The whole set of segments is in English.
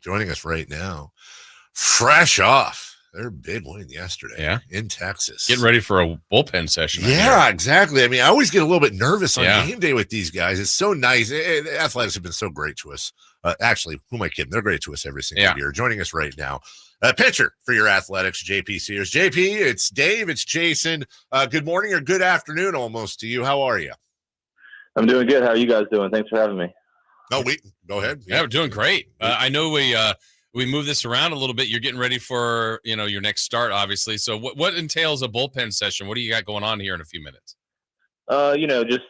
joining us right now, fresh off their big win yesterday in Texas. Getting ready for a bullpen session. Yeah, exactly. I mean, I always get a little bit nervous on game day with these guys. It's so nice. Athletics have been so great to us. Actually, who am I kidding? They're great to us every single year. Joining us right now, pitcher for your Athletics, JP Sears. JP, it's Dave, it's Jason. Good morning or good afternoon almost to you. How are you? I'm doing good. How are you guys doing? Thanks for having me. No, go ahead. Yeah, we're doing great. I know we move this around a little bit. You're getting ready for, your next start, obviously. So what entails a bullpen session? What do you got going on here in a few minutes? Just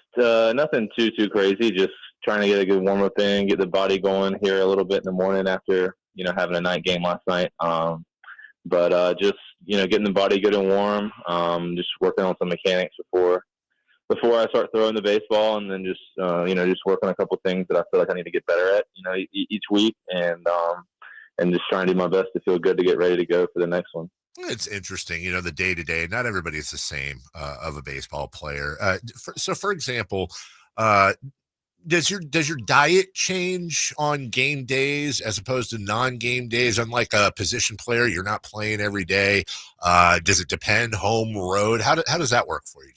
nothing too crazy. Just trying to get a good warm up in, get the body going here a little bit in the morning after, having a night game last night. Just, getting the body good and warm, just working on some mechanics before I start throwing the baseball, and then just work on a couple things that I feel like I need to get better at, each week, and just trying to do my best to feel good to get ready to go for the next one. It's interesting, the day-to-day, not everybody is the same of a baseball player. For example, does your diet change on game days as opposed to non-game days? Unlike a position player, you're not playing every day. Does it depend home, road? How does that work for you, JP?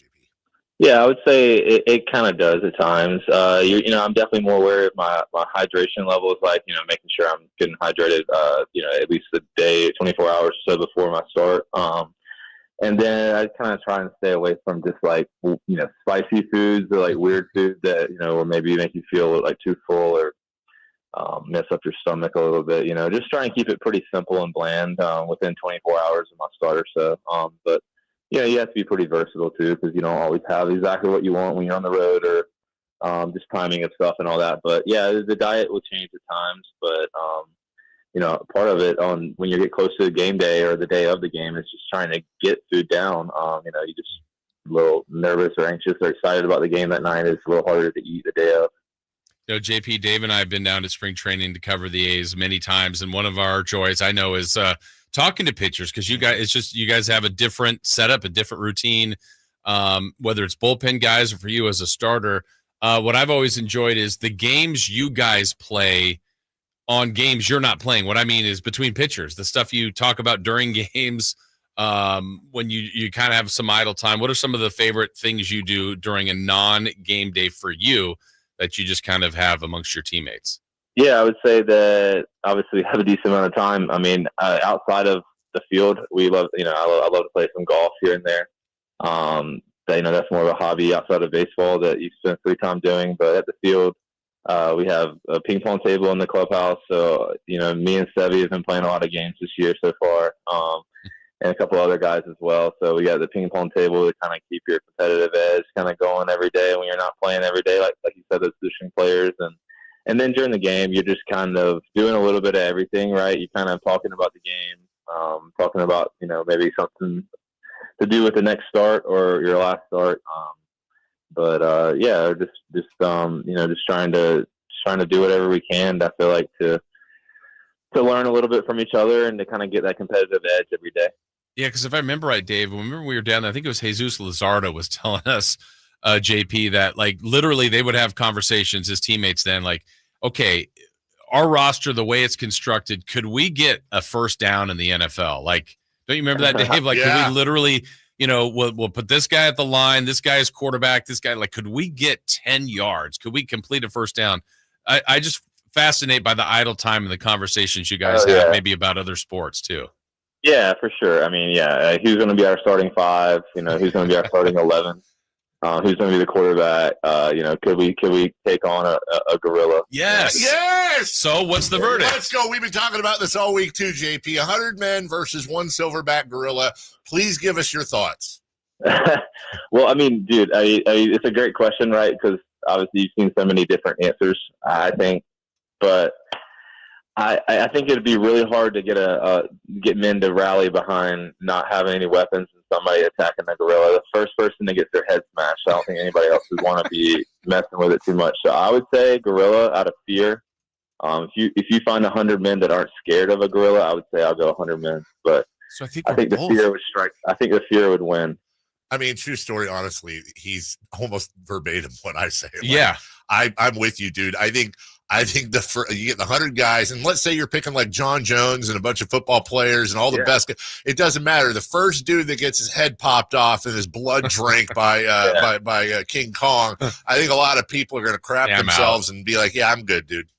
Yeah, I would say it kind of does at times. I'm definitely more aware of my hydration levels, like, making sure I'm getting hydrated, at least a day, 24 hours or so before my start. And then I kind of try and stay away from just like, spicy foods or like weird foods that, will maybe make you feel like too full or mess up your stomach a little bit, just try and keep it pretty simple and bland within 24 hours of my start or so. But you have to be pretty versatile too, because you don't always have exactly what you want when you're on the road, or just timing of stuff and all that. But yeah, the diet will change at times, but part of it on when you get close to the game day or the day of the game is just trying to get food down. You just a little nervous or anxious or excited about the game that night. It's a little harder to eat the day of. JP, Dave and I have been down to spring training to cover the A's many times, and one of our joys I know is talking to pitchers, because you guys have a different setup, a different routine, whether it's bullpen guys or for you as a starter. What I've always enjoyed is the games you guys play on games you're not playing. What I mean is between pitchers, the stuff you talk about during games, when you kind of have some idle time. What are some of the favorite things you do during a non-game day for you that you just kind of have amongst your teammates? Yeah, I would say that obviously we have a decent amount of time. I mean, outside of the field, we love, I love to play some golf here and there. That's more of a hobby outside of baseball that you spend free time doing. But at the field, we have a ping pong table in the clubhouse. So, me and Sevi have been playing a lot of games this year so far, and a couple other guys as well. So we got the ping pong table to kind of keep your competitive edge kind of going every day when you're not playing every day, like you said, those position players. And then during the game, you're just kind of doing a little bit of everything, right? You're kind of talking about the game, talking about, maybe something to do with the next start or your last start. Just trying to do whatever we can. I feel like to learn a little bit from each other and to kind of get that competitive edge every day. Yeah, because if I remember right, Dave, remember we were down there, I think it was Jesus Luzardo was telling us, JP, that like literally they would have conversations as teammates then, like, okay, our roster, the way it's constructed, could we get a first down in the NFL? Like, don't you remember that, Dave? Like, could we literally, we'll put this guy at the line, this guy is quarterback, this guy, like, could we get 10 yards? Could we complete a first down? I just fascinate by the idle time and the conversations you guys have, maybe about other sports too. Yeah, for sure. I mean, who's going to be our starting five? Who's going to be our starting 11? Who's going to be the quarterback? Could we take on a gorilla? Yes. So what's the verdict? Let's go. We've been talking about this all week too, JP. 100 men versus one silverback gorilla. Please give us your thoughts. Well, I mean, dude, it's a great question, right? Because obviously you've seen so many different answers, I think. But I think it'd be really hard to get men to rally behind not having any weapons and somebody attacking the gorilla. The first person that gets their head smashed, I don't think anybody else would want to be messing with it too much. So I would say gorilla out of fear. If you find 100 men that aren't scared of a gorilla, I would say I'll go 100 men. But so I think the fear would strike. I think the fear would win. I mean, true story, honestly, he's almost verbatim what I say. Like, I'm with you, dude. I think I think you get the 100 guys, and let's say you're picking like John Jones and a bunch of football players and all the best. It doesn't matter. The first dude that gets his head popped off and his blood drank by King Kong, I think a lot of people are going to crap themselves and be like, "Yeah, I'm good, dude."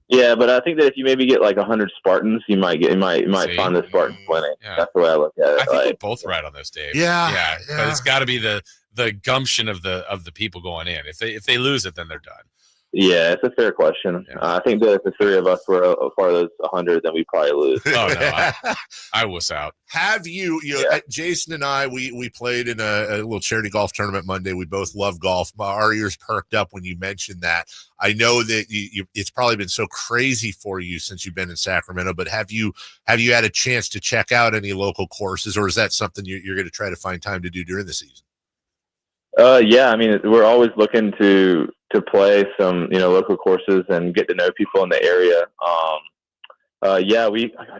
Yeah, but I think that if you maybe get like 100 Spartans, you might find the Spartans winning. Yeah. That's the way I look at it. I think we're both right on this, Dave. Yeah. But it's got to be the gumption of the people going in. If they lose it, then they're done. Yeah, it's a fair question. Yeah. I think that if the three of us were a part of those 100, then we'd probably lose. Oh, no, I was out. Have you know, Jason and I, we played in a little charity golf tournament Monday. We both love golf. Our ears perked up when you mentioned that. I know that it's probably been so crazy for you since you've been in Sacramento, but have you had a chance to check out any local courses, or is that something you're going to try to find time to do during the season? Yeah, I mean, we're always looking to play some, local courses and get to know people in the area. I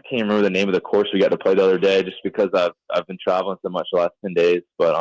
can't remember the name of the course we got to play the other day just because I've been traveling so much the last 10 days, but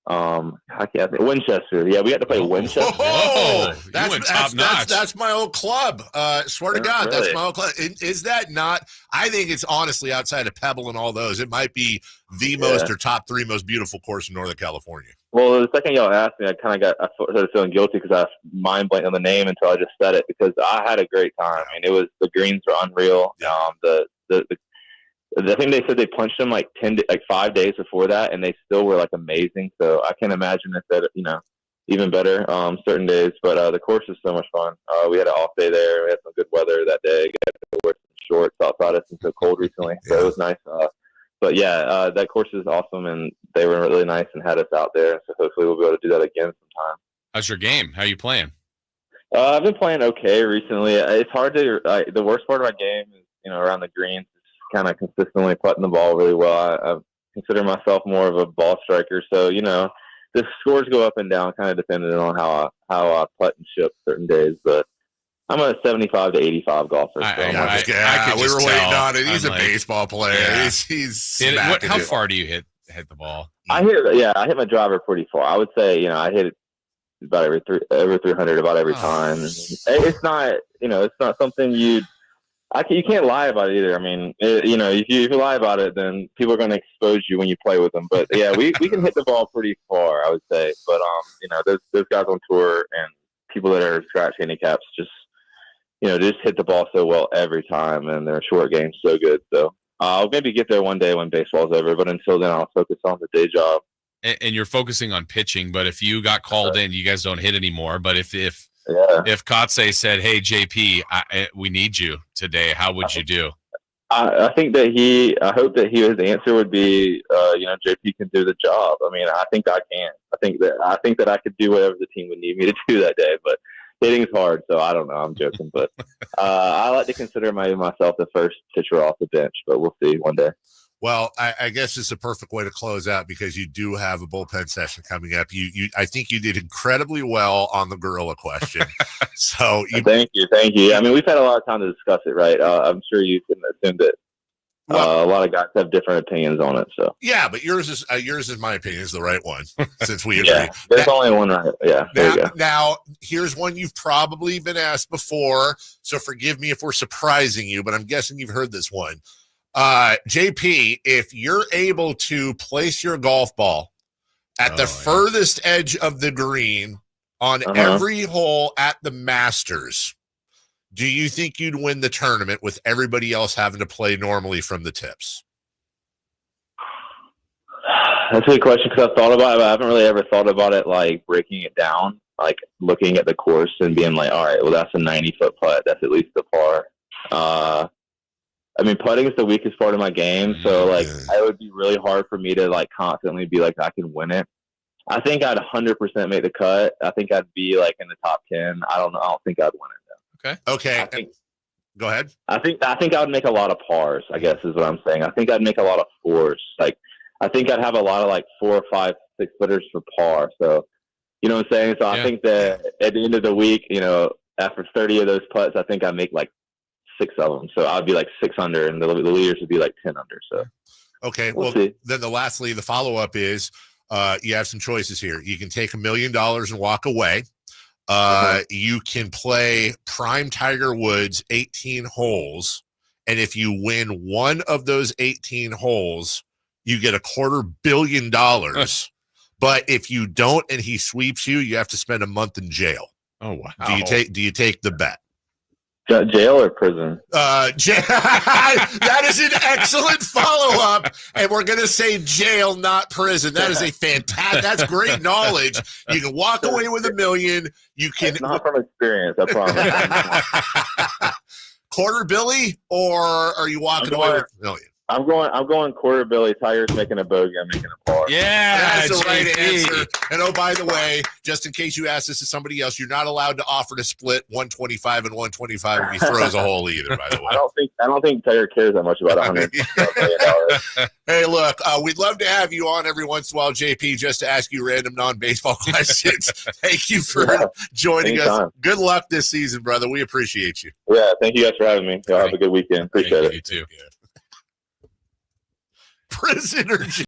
I can't think. Winchester. Yeah, we got to play Winchester. Oh, that's my old club. Swear to God, really? That's my old club. Is that not? I think it's honestly outside of Pebble and all those. It might be the most or top 3 most beautiful course in Northern California. Well, the second y'all asked me, I started feeling guilty because I mind blanked on the name until I just said it because I had a great time. I mean, the greens were unreal. I think they said they punched them like 5 days before that, and they still were like amazing. So I can imagine if that, even better certain days. But the course is so much fun. We had an off day there. We had some good weather that day. Got to wear some shorts outside. It's been so cold recently, so it was nice. But yeah, that course is awesome, and they were really nice and had us out there. So hopefully we'll be able to do that again sometime. How's your game? How are you playing? I've been playing okay recently. It's hard to. The worst part of my game is around the greens. Kind of consistently putting the ball really well. I consider myself more of a ball striker, so the scores go up and down, kind of depending on how I putt and chip certain days. But I'm a 75 to 85 golfer. So we were waiting on it. He's a baseball player. Yeah. He's how far do you hit the ball? I hit my driver pretty far. I would say I hit it about every 300 about every time. It's not it's not something you can't lie about it either. I mean, if you lie about it, then people are going to expose you when you play with them. But yeah, we can hit the ball pretty far, I would say. But those guys on tour and people that are scratch handicaps just hit the ball so well every time, and their short game's so good. So I'll maybe get there one day when baseball's over. But until then, I'll focus on the day job. And you're focusing on pitching. But if you got called in, you guys don't hit anymore. But if Kotze said, "Hey JP, we need you today," how would you do? I think that I hope that his answer would be, JP can do the job. I mean, I think I can. I think that I could do whatever the team would need me to do that day. But hitting's hard, so I don't know. I'm joking, but I like to consider myself the first pitcher off the bench. But we'll see one day. Well, I guess it's a perfect way to close out because you do have a bullpen session coming up. I think you did incredibly well on the gorilla question. So thank you. I mean, we've had a lot of time to discuss it, right? I'm sure you can assume that a lot of guys have different opinions on it. So yeah, but yours is my opinion is the right one since we agree. Yeah, there's only one right. Yeah. Now here's one you've probably been asked before, so forgive me if we're surprising you, but I'm guessing you've heard this one. JP, if you're able to place your golf ball at the furthest edge of the green on every hole at the Masters, do you think you'd win the tournament with everybody else having to play normally from the tips? That's a good question because I've thought about it, but I haven't really ever thought about it like breaking it down, like looking at the course and being like, all right, well, that's a 90-foot putt. That's at least the par. I mean, putting is the weakest part of my game, so it would be really hard for me to like constantly be like, I can win it. I think I'd 100% make the cut. I think I'd be like in the top 10. I don't know. I don't think I'd win it though. Okay. Go ahead. I think I would make a lot of pars, I guess is what I'm saying. I think I'd make a lot of fours. Like, I think I'd have a lot of like 4 or 5 6-footers for par. So, you know what I'm saying? So I think that at the end of the week, after 30 of those putts, I think I make like 6 of them. So I'd be like 6 under, and the leaders would be like 10 under. So okay, well then the follow up is you have some choices here. You can take $1 million and walk away. You can play Prime Tiger Woods 18 holes, and if you win one of those 18 holes, you get $250 million. But if you don't and he sweeps you, you have to spend a month in jail. Oh wow! Do you take the bet? Jail or prison? That is an excellent follow-up, and we're going to say jail, not prison. That is a fantastic. That's great knowledge. You can walk away with $1 million. You can It's not from experience, I promise. Quarter Billy, or are you walking away with $1 million? I'm going quarter Billy. Tiger's making a bogey. I'm making a par. Yeah, that's the right JP. answer. And oh, by the way, just in case you ask this to somebody else, you're not allowed to offer to split 125 and 125 if he throws a hole either. By the way, I don't think Tiger cares that much about $100 million. Hey, look, we'd love to have you on every once in a while, JP, just to ask you random non-baseball questions. Thank you for joining us. Good luck this season, brother. We appreciate you. Yeah, thank you guys for having me. Y'all have a good weekend. Appreciate it. You too. Prisoner